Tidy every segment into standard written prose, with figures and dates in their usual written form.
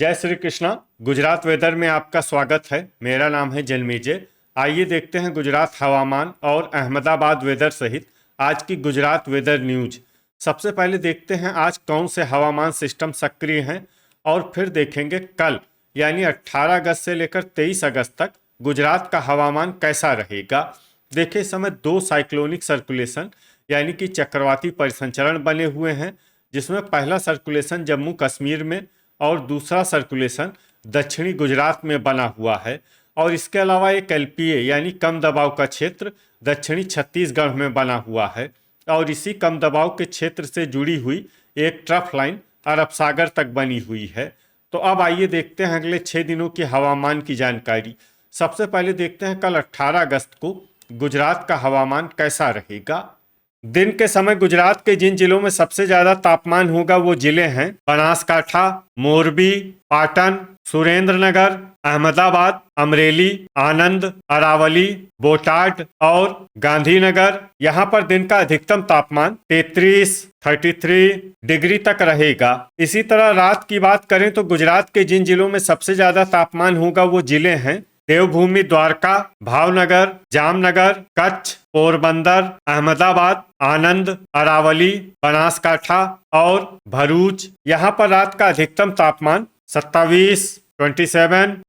जय श्री कृष्णा। गुजरात वेदर में आपका स्वागत है। मेरा नाम है जन्मेजय। आइए देखते हैं गुजरात हवामान और अहमदाबाद वेदर सहित आज की गुजरात वेदर न्यूज। सबसे पहले देखते हैं आज कौन से हवामान सिस्टम सक्रिय हैं और फिर देखेंगे कल यानी 18 अगस्त से लेकर 23 अगस्त तक गुजरात का हवामान कैसा रहेगा। देखिए, इस समय दो साइक्लोनिक सर्कुलेशन यानी कि चक्रवाती परिसंचरण बने हुए हैं, जिसमें पहला सर्कुलेशन जम्मू कश्मीर में और दूसरा सर्कुलेशन दक्षिणी गुजरात में बना हुआ है। और इसके अलावा एक एलपीए यानी कम दबाव का क्षेत्र दक्षिणी छत्तीसगढ़ में बना हुआ है और इसी कम दबाव के क्षेत्र से जुड़ी हुई एक ट्रफ लाइन अरब सागर तक बनी हुई है। तो अब आइए देखते हैं अगले 6 दिनों की हवामान की जानकारी। सबसे पहले देखते हैं कल 18 अगस्त को गुजरात का हवामान कैसा रहेगा। दिन के समय गुजरात के जिन जिलों में सबसे ज्यादा तापमान होगा वो जिले हैं बनासकाठा, मोरबी, पाटन, सुरेंद्रनगर, अहमदाबाद, अमरेली, आनंद, अरावली, बोटाड और गांधीनगर। यहाँ पर दिन का अधिकतम तापमान 33 डिग्री तक रहेगा। इसी तरह रात की बात करें तो गुजरात के जिन जिलों में सबसे ज्यादा तापमान होगा वो जिले हैं देवभूमि, द्वारका, भावनगर, जामनगर, कच्छ, पोरबंदर, अहमदाबाद, आनंद, अरावली, बनासकाठा और भरूच। यहाँ पर रात का अधिकतम तापमान 27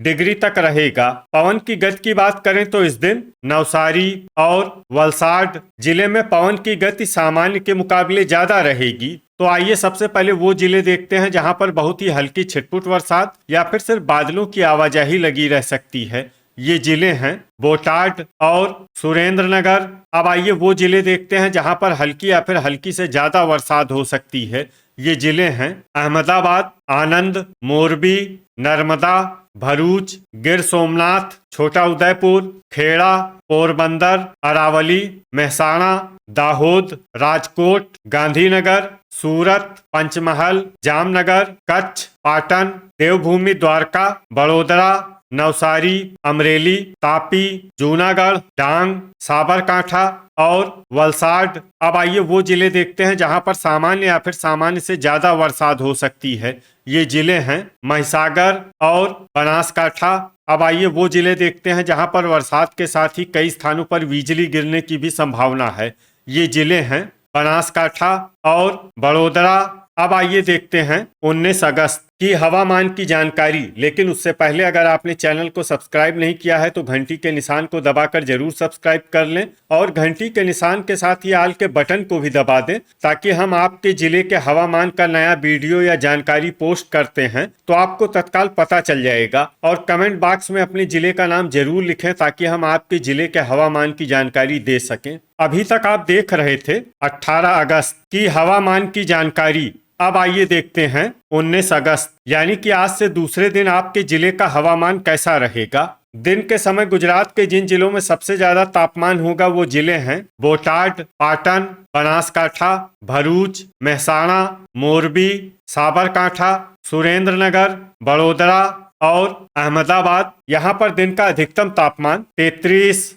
डिग्री तक रहेगा। पवन की गति की बात करें तो इस दिन नवसारी और वलसाड जिले में पवन की गति सामान्य के मुकाबले ज्यादा रहेगी। तो आइए सबसे पहले वो जिले देखते हैं जहां पर बहुत ही हल्की छिटपुट बरसात या फिर सिर्फ बादलों की आवाजाही लगी रह सकती है। ये जिले हैं बोटाड और सुरेंद्रनगर। अब आइए वो जिले देखते हैं जहां पर हल्की या फिर हल्की से ज्यादा बरसात हो सकती है। ये जिले हैं अहमदाबाद, आनंद, मोरबी, नर्मदा, भरूच, गिर सोमनाथ, छोटा उदयपुर, खेड़ा, पोरबंदर, अरावली, मेहसाणा, दाहोद, राजकोट, गांधीनगर, सूरत, पंचमहल, जामनगर, कच्छ, पाटन, देवभूमि, द्वारका, बड़ोदरा, नवसारी, अमरेली, तापी, जूनागढ़, डांग, साबरकांठा और वलसाड। अब आइए वो जिले देखते हैं जहां पर सामान्य या फिर सामान्य से ज्यादा बरसात हो सकती है। ये जिले हैं महिसागर और बनासकाठा। अब आइए वो जिले देखते हैं जहां पर बरसात के साथ ही कई स्थानों पर बिजली गिरने की भी संभावना है। ये जिले हैं बनासकाठा और बड़ोदरा। अब आइए देखते हैं 19 अगस्त की हवामान की जानकारी। लेकिन उससे पहले अगर आपने चैनल को सब्सक्राइब नहीं किया है तो घंटी के निशान को दबाकर जरूर सब्सक्राइब कर लें और घंटी के निशान के साथ ही आल के बटन को भी दबा दें, ताकि हम आपके जिले के हवामान का नया वीडियो या जानकारी पोस्ट करते हैं तो आपको तत्काल पता चल जाएगा। और कमेंट बॉक्स में अपने जिले का नाम जरूर लिखें ताकि हम आपके जिले के हवामान की जानकारी दे सकें। अभी तक आप देख रहे थे 18 अगस्त की हवामान की जानकारी। अब आइए देखते हैं 19 अगस्त यानी कि आज से दूसरे दिन आपके जिले का हवामान कैसा रहेगा। दिन के समय गुजरात के जिन जिलों में सबसे ज्यादा तापमान होगा वो जिले हैं बोटाड, पाटन, बनासकाठा, भरूच, मेहसाणा, मोरबी, साबरकांठा, सुरेंद्रनगर, बड़ोदरा और अहमदाबाद। यहाँ पर दिन का अधिकतम तापमान 33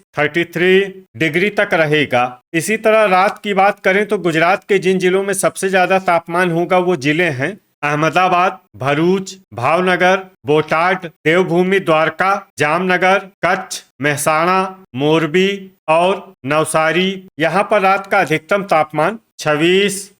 डिग्री तक रहेगा। इसी तरह रात की बात करें तो गुजरात के जिन जिलों में सबसे ज्यादा तापमान होगा वो जिले हैं अहमदाबाद, भरूच, भावनगर, बोटाड, देवभूमि, द्वारका, जामनगर, कच्छ, मेहसाणा, मोरबी और नवसारी। यहाँ पर रात का अधिकतम तापमान 26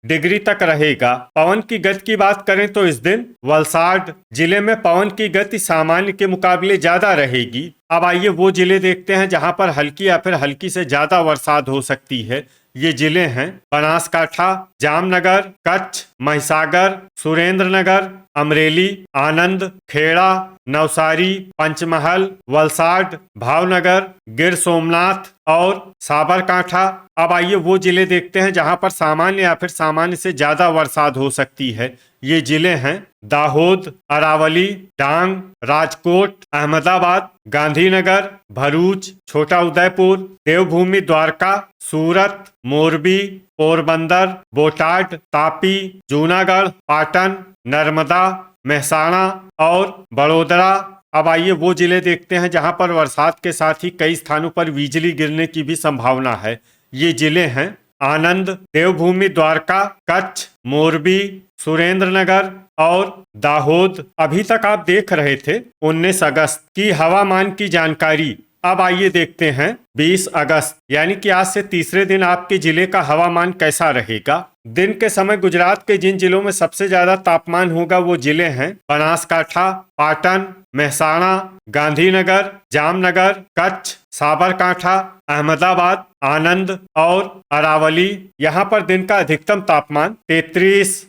डिग्री तक रहेगा। पवन की गति की बात करें तो इस दिन वलसाड जिले में पवन की गति सामान्य के मुकाबले ज्यादा रहेगी। अब आइए वो जिले देखते हैं जहां पर हल्की या फिर हल्की से ज्यादा बरसात हो सकती है। ये जिले हैं बनासकाठा, जामनगर, कच्छ, महिसागर, सुरेंद्रनगर, अमरेली, आनंद, खेड़ा, नवसारी, पंचमहल, वलसाड, भावनगर, गिर सोमनाथ और साबरकांठा। अब आइए वो जिले देखते हैं जहां पर सामान्य या फिर सामान्य से ज्यादा बरसात हो सकती है। ये जिले हैं दाहोद, अरावली, डांग, राजकोट, अहमदाबाद, गांधीनगर, भरूच, छोटा उदयपुर, देवभूमि, द्वारका, सूरत, मोरबी, पोरबंदर, बोटाड, तापी, जूनागढ़, पाटन, नर्मदा, मेहसाणा और बड़ोदरा। अब आइए वो जिले देखते हैं जहां पर बरसात के साथ ही कई स्थानों पर बिजली गिरने की भी संभावना है। ये जिले हैं आनंद, देवभूमि, द्वारका, कच्छ, मोरबी, सुरेंद्रनगर, और दाहोद। अभी तक आप देख रहे थे 19 अगस्त की हवामान की जानकारी। अब आइए देखते हैं 20 अगस्त यानी कि आज से तीसरे दिन आपके जिले का हवामान कैसा रहेगा। दिन के समय गुजरात के जिन जिलों में सबसे ज्यादा तापमान होगा वो जिले हैं बनासकांठा, पाटन, मेहसाणा, गांधीनगर, जामनगर, कच्छ, साबरकांठा, अहमदाबाद, आनंद और अरावली। यहाँ पर दिन का अधिकतम तापमान 33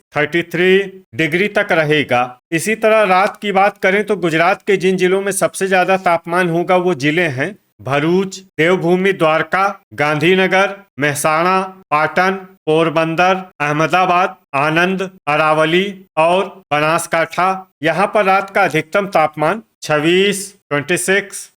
डिग्री तक रहेगा। इसी तरह रात की बात करें तो गुजरात के जिन जिलों में सबसे ज्यादा तापमान होगा वो जिले हैं भरूच, देवभूमि द्वारका, गांधीनगर, मेहसाणा, पाटन, पोरबंदर, अहमदाबाद, आनंद, अरावली और बनासकांठा। यहाँ पर रात का अधिकतम तापमान 26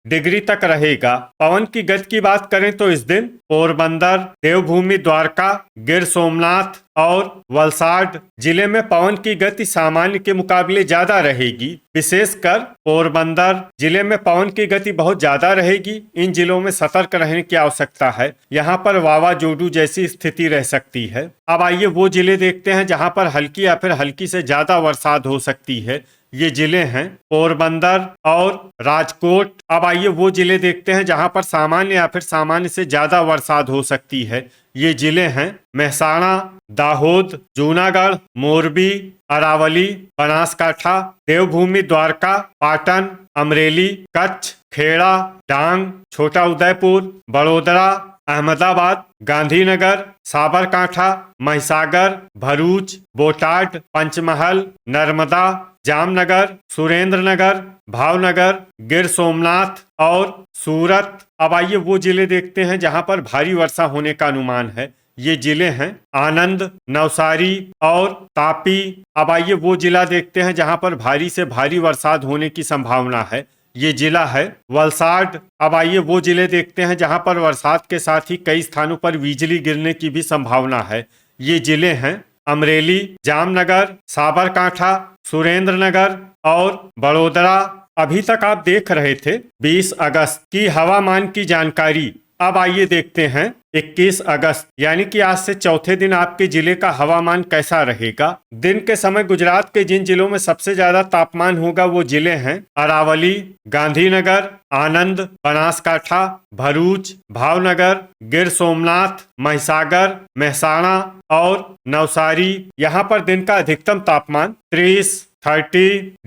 डिग्री तक रहेगा। पवन की गति की बात करें तो इस दिन पोरबंदर, देवभूमि द्वारका, गिर सोमनाथ और वलसाड जिले में पवन की गति सामान्य के मुकाबले ज्यादा रहेगी। विशेषकर पोरबंदर जिले में पवन की गति बहुत ज्यादा रहेगी। इन जिलों में सतर्क रहने की आवश्यकता है। यहाँ पर वावाजोडू जैसी स्थिति रह सकती है। अब आइए वो जिले देखते हैं जहाँ पर हल्की या फिर हल्की से ज्यादा बरसात हो सकती है। ये जिले हैं पोरबंदर और राजकोट। अब आइए वो जिले देखते हैं जहां पर सामान्य या फिर सामान्य से ज्यादा बरसात हो सकती है। ये जिले हैं मेहसाणा, दाहोद, जूनागढ़, मोरबी, अरावली, बनासकांठा, देवभूमि द्वारका, पाटन, अमरेली, कच्छ, खेड़ा, डांग, छोटा उदयपुर, बड़ोदरा, अहमदाबाद, गांधीनगर, साबरकांठा, महिसागर, भरूच, बोटाड, पंचमहल, नर्मदा, जामनगर, सुरेंद्रनगर, भावनगर, गिर सोमनाथ और सूरत। अब आइए वो जिले देखते हैं जहां पर भारी वर्षा होने का अनुमान है। ये जिले हैं आनंद, नवसारी और तापी। अब आइए वो जिला देखते हैं जहां पर भारी से भारी बरसात होने की संभावना है। ये जिला है वलसाड। अब आइए वो जिले देखते हैं जहां पर बरसात के साथ ही कई स्थानों पर बिजली गिरने की भी संभावना है। ये जिले हैं अमरेली, जामनगर, साबरकांठा, सुरेंद्रनगर और बड़ोदरा। अभी तक आप देख रहे थे 20 अगस्त की हवामान की जानकारी। अब आइए देखते हैं 21 अगस्त यानी कि आज से चौथे दिन आपके जिले का हवामान कैसा रहेगा। दिन के समय गुजरात के जिन जिलों में सबसे ज्यादा तापमान होगा वो जिले हैं अरावली, गांधीनगर, आनंद, बनासकांठा, भरूच, भावनगर, गिर सोमनाथ, महिसागर, मेहसाणा और नवसारी। यहाँ पर दिन का अधिकतम तापमान 30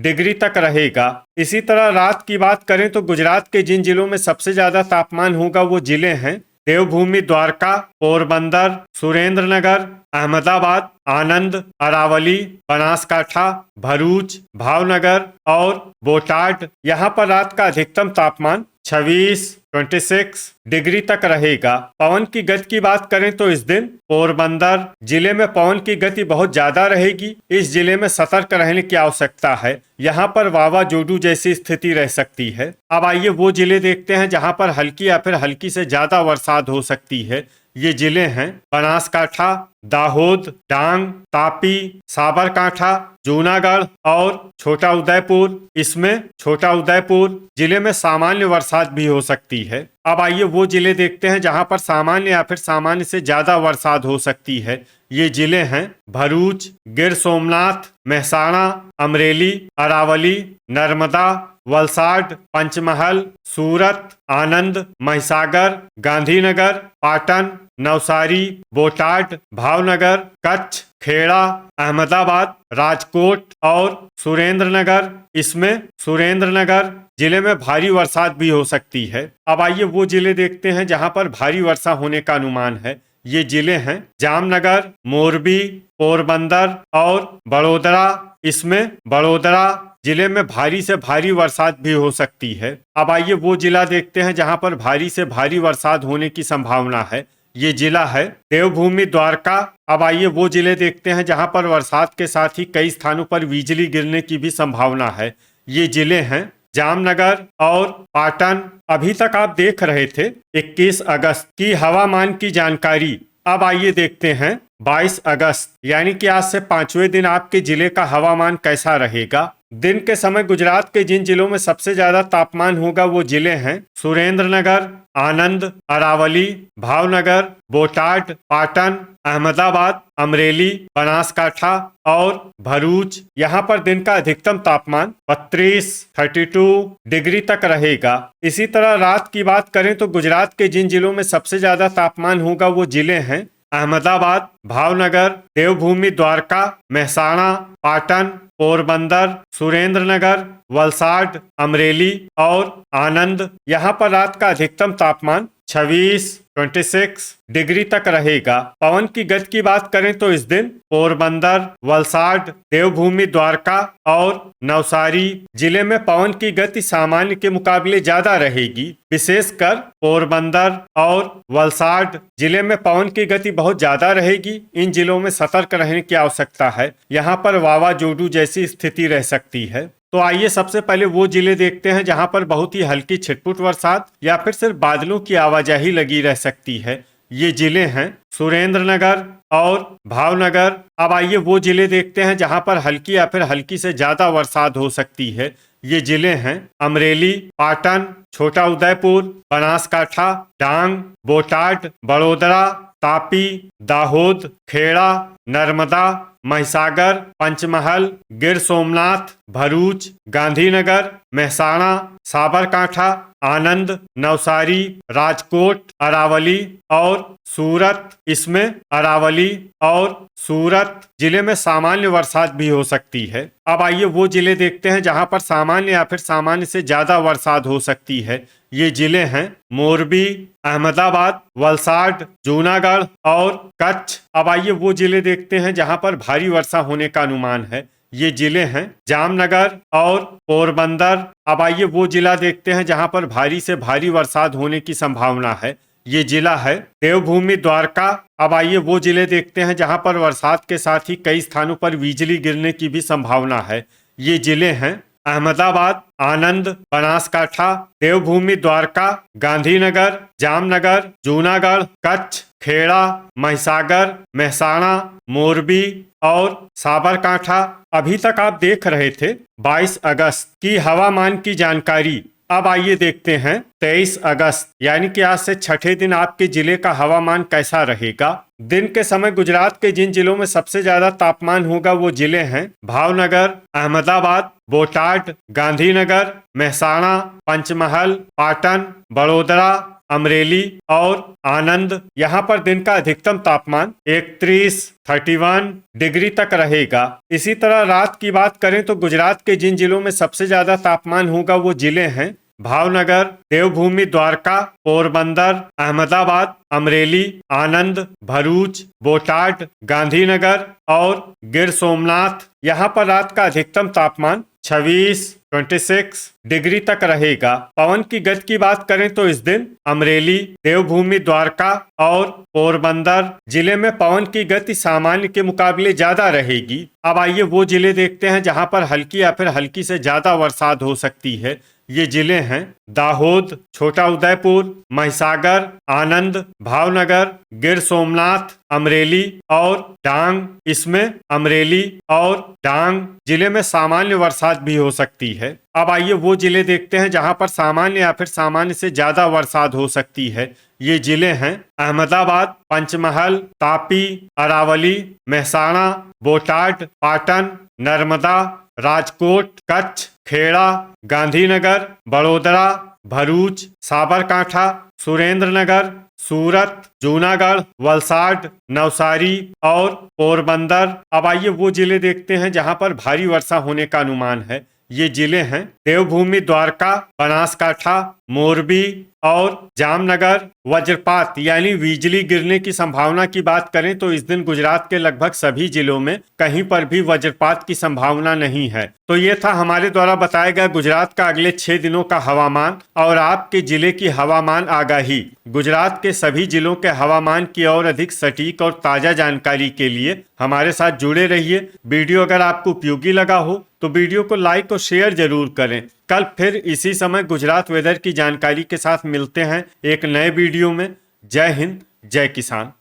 डिग्री तक रहेगा। इसी तरह रात की बात करें तो गुजरात के जिन जिलों में सबसे ज्यादा तापमान होगा वो जिले हैं देवभूमि द्वारका, पोरबंदर, सुरेंद्रनगर, अहमदाबाद, आनंद, अरावली, बनासकांठा, भरूच, भावनगर और बोटाड। यहाँ पर रात का अधिकतम तापमान 26 डिग्री तक रहेगा। पवन की गति की बात करें तो इस दिन पोरबंदर जिले में पवन की गति बहुत ज्यादा रहेगी। इस जिले में सतर्क रहने की आवश्यकता है। यहाँ पर वावाजोडू जैसी स्थिति रह सकती है। अब आइए वो जिले देखते हैं जहाँ पर हल्की या फिर हल्की से ज्यादा बरसात हो सकती है। ये जिले हैं बनासकांठा, दाहोद, डांग, तापी, साबरकांठा, जूनागढ़ और छोटा उदयपुर। इसमें छोटा उदयपुर जिले में सामान्य बरसात भी हो सकती है। अब आइए वो जिले देखते हैं जहां पर सामान्य या फिर सामान्य से ज्यादा बरसात हो सकती है। ये जिले हैं भरूच, गिर सोमनाथ, मेहसाणा, अमरेली, अरावली, नर्मदा, वलसाड, पंचमहल, सूरत, आनंद, महिसागर, गांधीनगर, पाटन, नवसारी, बोटाड, भावनगर, कच्छ, खेड़ा, अहमदाबाद, राजकोट और सुरेंद्रनगर। इसमें सुरेंद्रनगर जिले में भारी बरसात भी हो सकती है। अब आइए वो जिले देखते हैं जहां पर भारी वर्षा होने का अनुमान है। ये जिले हैं जामनगर, मोरबी, पोरबंदर और बड़ोदरा। इसमें बड़ोदरा जिले में भारी से भारी बरसात भी हो सकती है। अब आइए वो जिला देखते हैं जहां पर भारी से भारी बरसात होने की संभावना है। ये जिला है देवभूमि द्वारका। अब आइए वो जिले देखते हैं जहां पर बरसात के साथ ही कई स्थानों पर बिजली गिरने की भी संभावना है। ये जिले हैं जामनगर और पाटन। अभी तक आप देख रहे थे 21 अगस्त की हवामान की जानकारी। अब आइए देखते हैं 22 अगस्त यानी कि आज से पांचवें दिन आपके जिले का हवामान कैसा रहेगा। दिन के समय गुजरात के जिन जिलों में सबसे ज्यादा तापमान होगा वो जिले हैं सुरेंद्रनगर, आनंद, अरावली, भावनगर, बोटाड, पाटन, अहमदाबाद, अमरेली, बनासकाठा और भरूच। यहाँ पर दिन का अधिकतम तापमान 32 डिग्री तक रहेगा। इसी तरह रात की बात करें तो गुजरात के जिन जिलों में सबसे ज्यादा तापमान होगा वो जिले हैं अहमदाबाद, भावनगर, देवभूमि द्वारका, मेहसाणा, पाटन, पोरबंदर, सुरेंद्रनगर, वलसाड, अमरेली और आनंद। यहाँ पर रात का अधिकतम तापमान 26 डिग्री तक रहेगा। पवन की गति की बात करें तो इस दिन पोरबंदर, वलसाड, देवभूमि द्वारका और नवसारी जिले में पवन की गति सामान्य के मुकाबले ज्यादा रहेगी। विशेषकर पोरबंदर और वलसाड जिले में पवन की गति बहुत ज्यादा रहेगी। इन जिलों में सतर्क रहने की आवश्यकता है। यहाँ पर वावाजोडू जैसी स्थिति रह सकती है। तो आइए सबसे पहले वो जिले देखते हैं जहां पर बहुत ही हल्की छिटपुट बरसात या फिर सिर्फ बादलों की आवाजाही लगी रह सकती है। ये जिले हैं सुरेंद्रनगर और भावनगर। अब आइए वो जिले देखते हैं जहां पर हल्की या फिर हल्की से ज्यादा बरसात हो सकती है। ये जिले हैं अमरेली, पाटन, छोटा उदयपुर, बनासकाठा, डांग, बोटाड, बड़ोदरा, तापी, दाहोद, खेड़ा, नर्मदा, महिसागर, पंचमहल, गिर सोमनाथ, भरूच, गांधीनगर, मेहसाणा, साबरकांठा, आनंद, नवसारी, राजकोट, अरावली और सूरत। इसमें अरावली और सूरत जिले में सामान्य बरसात भी हो सकती है। अब आइए वो जिले देखते हैं जहां पर सामान्य या फिर सामान्य से ज्यादा बरसात हो सकती है। ये जिले हैं मोरबी, अहमदाबाद, वलसाड, जूनागढ़ और कच्छ। अब आइए वो जिले देखते हैं जहां पर भारी वर्षा होने का अनुमान है। ये जिले हैं जामनगर और पोरबंदर। अब आइए वो जिला देखते हैं जहां पर भारी से भारी बरसात होने की संभावना है। ये जिला है देवभूमि द्वारका। अब आइए वो जिले देखते हैं जहां पर बरसात के साथ ही कई स्थानों पर बिजली गिरने की भी संभावना है। ये जिले हैं अहमदाबाद, आनंद, बनासकाठा, देवभूमि द्वारका, गांधीनगर, जामनगर, जूनागढ़, कच्छ, खेड़ा, महिसागर, मेहसाणा, मोरबी और साबरकांठा। अभी तक आप देख रहे थे 22 अगस्त की हवामान की जानकारी। अब आइए देखते हैं 23 अगस्त यानी कि आज से छठे दिन आपके जिले का हवामान कैसा रहेगा। दिन के समय गुजरात के जिन जिलों में सबसे ज्यादा तापमान होगा वो जिले हैं भावनगर, अहमदाबाद, बोटाड, गांधीनगर, मेहसाणा, पंचमहल, पाटन, बड़ोदरा, अमरेली और आनंद। यहाँ पर दिन का अधिकतम तापमान 31 डिग्री तक रहेगा। इसी तरह रात की बात करें तो गुजरात के जिन जिलों में सबसे ज्यादा तापमान होगा वो जिले हैं भावनगर, देवभूमि द्वारका, पोरबंदर, अहमदाबाद, अमरेली, आनंद, भरूच, बोटाड, गांधीनगर और गिर सोमनाथ। यहाँ पर रात का अधिकतम तापमान 26 डिग्री तक रहेगा। पवन की गति की बात करें तो इस दिन अमरेली, देवभूमि द्वारका और पोरबंदर जिले में पवन की गति सामान्य के मुकाबले ज्यादा रहेगी। अब आइए वो जिले देखते हैं जहां पर हल्की या फिर हल्की से ज्यादा बरसात हो सकती है। ये जिले हैं दाहोद, छोटा उदयपुर, महिसागर, आनंद, भावनगर, गिर सोमनाथ, अमरेली और डांग। इसमें अमरेली और डांग जिले में सामान्य बरसात भी हो सकती है। अब आइए वो जिले देखते हैं जहां पर सामान्य या फिर सामान्य से ज्यादा बरसात हो सकती है। ये जिले हैं अहमदाबाद, पंचमहल, तापी, अरावली, मेहसाणा, बोटाड, पाटन, नर्मदा, राजकोट, कच्छ, खेड़ा, गांधीनगर, बड़ोदरा, भरूच, साबरकांठा, सुरेंद्रनगर, सूरत, जूनागढ़, वलसाड, नवसारी और पोरबंदर। अब आइए वो जिले देखते हैं जहां पर भारी वर्षा होने का अनुमान है। ये जिले हैं देवभूमि द्वारका, बनासकाठा, मोरबी और जामनगर। वज्रपात यानी बिजली गिरने की संभावना की बात करें तो इस दिन गुजरात के लगभग सभी जिलों में कहीं पर भी वज्रपात की संभावना नहीं है। तो ये था हमारे द्वारा बताया गया गुजरात का अगले 6 दिनों का हवामान और आपके जिले की हवामान आगाही। गुजरात के सभी जिलों के हवामान की और अधिक सटीक और ताजा जानकारी के लिए हमारे साथ जुड़े रहिए। वीडियो अगर आपको उपयोगी लगा हो तो वीडियो को लाइक और शेयर जरूर करें। कल फिर इसी समय गुजरात वेदर की जानकारी के साथ मिलते हैं एक नए वीडियो में। जय हिंद, जय किसान।